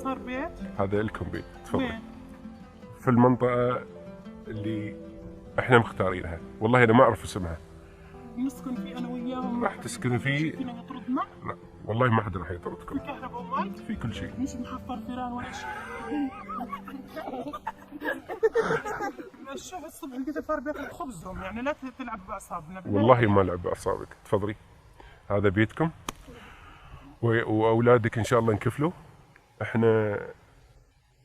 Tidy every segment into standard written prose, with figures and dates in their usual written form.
صار بيت؟ هذا لكم بيت، تفضل. وين؟ في المنطقة اللي احنا مختارينها، والله انا ما اعرف اسمها. نسكن فيه انا وياهم؟ راح تسكنوا فيه؟ فينا يطردنا؟ لا والله ما حد راح يطردكم، في كهرباء ومي؟ في كل شيء. مش محفر فيران ولا شيء. الشيخ الصبح لقيت الفار بياكل خبزهم، يعني لا تلعب باعصابنا. والله ما لعب باعصابك، تفضلي. هذا بيتكم واولادك ان شاء الله نكفلوا. احنا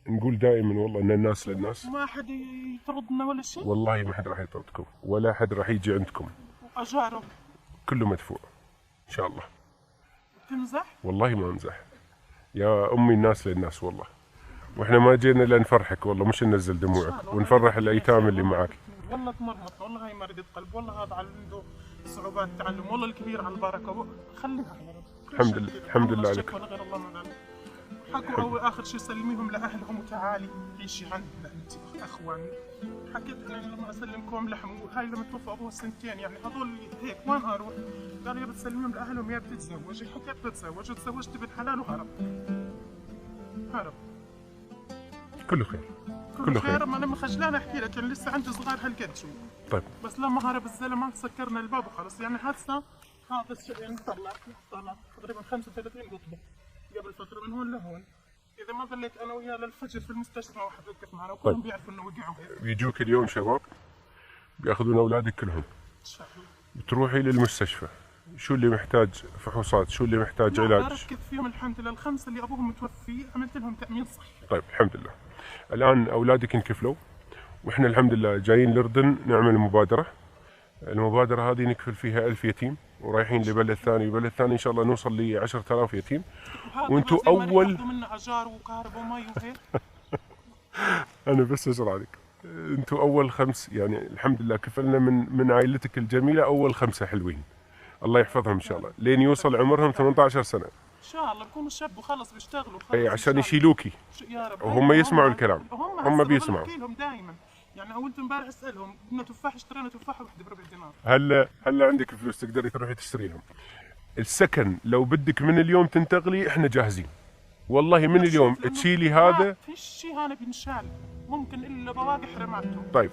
نقول دائما والله ان الناس للناس. ما حد يطردنا ولا شيء؟ والله ما حد راح يطردكم ولا حد راح يجي عندكم، واجارهم كله مدفوع ان شاء الله. تمزح؟ والله ما امزح يا امي، الناس للناس والله. واحنا ما جينا الا نفرحك والله، مش ننزل دموعك، ونفرح الايتام اللي معك. والله تمرمط، والله هاي مريضة قلب، والله هذا عنده صعوبات تعلم، والله الكبير على البركة، خليها يا رب. الحمد لله، الحمد لله عليك. ولا غير الله ما نعلم. حكوا اول اخر شيء سلميهم لاهلهم وتعالي عيشي عندنا انت اخواني. حكيت انا لما اسلمكم لحم، هاي لما توفى ابوها سنتين، يعني هذول هيك وين اروح؟ قالوا يا بتسلميهم لاهلهم يا بتتزوجي. حكيت بتزوج وتزوجت بنت حلال وهرب. هرب. كله خير، كله خير. ما انا مخجلان احكي لك، يعني لسه عندي صغار هالقد شو. طيب بس لما هرب الزلمه سكرنا الباب وخلص. يعني هسه هذا الشيء يعني طلع تقريبا 35 قطبه قبل فتره من هون لهون. اذا ما ظليت انا وياه للفجر في المستشفى ما واحد وقف معنا، وكلهم طيب. بيعرفوا انه وقعوا هيك. بيجوك اليوم شباب بياخذون اولادك كلهم، ان شاء الله. بتروحي للمستشفى، شو اللي محتاج فحوصات، شو اللي محتاج علاج. ركزت فيهم الحمد لله، الخمسه اللي ابوهم متوفي عملت لهم تامين صحي. طيب الحمد لله. الان اولادك انكفلوا، واحنا الحمد لله جايين الاردن نعمل مبادره. المبادره هذه نكفل فيها 1000 يتيم، ورايحين لبلد ثاني، بلد ثاني ان شاء الله نوصل ل 10000 يتيم. وانتم اول منا اجار وكهرباء ومي وهيك. انا بس اشرح عليك، انتم اول خمس، يعني الحمد لله كفلنا من عائلتك الجميله اول خمسه حلوين، الله يحفظهم ان شاء الله لين يوصل عمرهم 18 سنه. ان شاء الله بكونوا شاب وخلص بيشتغلوا خلص. اي عشان يشيلوكي يا رب. وهم يسمعوا الكلام، هم بيسمعوا. بحكي لهم دائما، يعني اول امبارح اسالهم بدنا تفاح، اشترينا تفاحه واحده بربع دينار. هلا عندك فلوس تقدري تروحي تشتري لهم. السكن لو بدك من اليوم تنتقلي احنا جاهزين، والله من اليوم تشيلي هذا. فيش شيء هذا بينشال، ممكن الا بواقي حرماتهم. طيب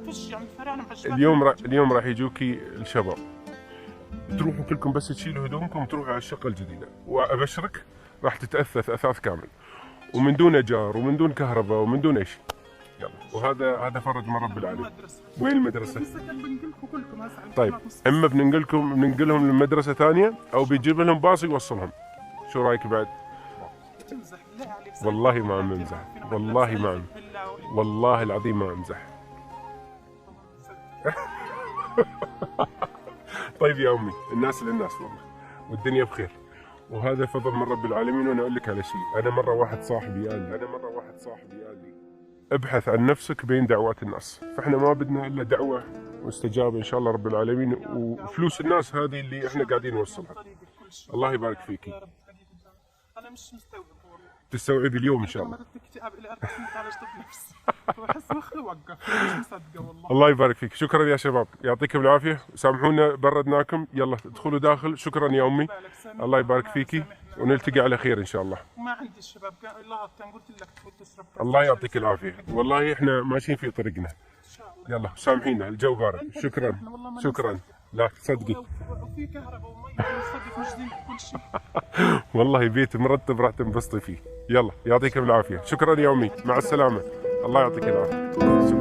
فيش يعني فرعنا محجبات. اليوم راح يجوكي الشباب، تروحوا كلكم بس تشيلوا هدومكم وتروحوا على الشقه الجديده، وابشرك راح تتاثث اثاث كامل، ومن دون ايجار ومن دون كهرباء ومن دون اي شيء. يلا، وهذا فرج من رب العالمين. وين المدرسه؟ طيب اما بننقلهم لمدرسه ثانيه او بيجيب لهم باص يوصلهم. شو رايك بعد؟ والله ما عم امزح، والله ما عم، والله العظيم ما امزح. طيب يا امي، الناس للناس والله، والدنيا بخير، وهذا فضل من رب العالمين. وانا اقول لك على شيء، انا مره واحد صاحبي قال لي ابحث عن نفسك بين دعوات الناس، فاحنا ما بدنا الا دعوه واستجابه ان شاء الله رب العالمين، وفلوس الناس هذه اللي احنا قاعدين نوصلها. الله يبارك فيكي. انا مش مستوعب والله. تستوعبي اليوم ان شاء الله. مرضت اكتئاب الى 4 سنين على ضد نفسي. بحس مخي وقف، مش مصدقه والله. الله يبارك فيك، شكرا يا شباب، يعطيكم العافيه، سامحونا بردناكم، يلا ادخلوا داخل. شكرا يا امي، الله يبارك فيكي، ونلتقي على خير ان شاء الله. ما عندي الشباب الله كان قلت لك تفوت تشرب. الله يعطيك العافيه، والله احنا ماشيين في طريقنا. يلا سامحينا، الجو بارد. شكرا. لا تصدقي وفي كهرباء ومي ونصدق مش زين كل شيء. والله بيت مرتب راح تنبسطي فيه. يلا يعطيكم العافيه، شكرا يا امي، مع السلامه، الله يعطيك العافيه.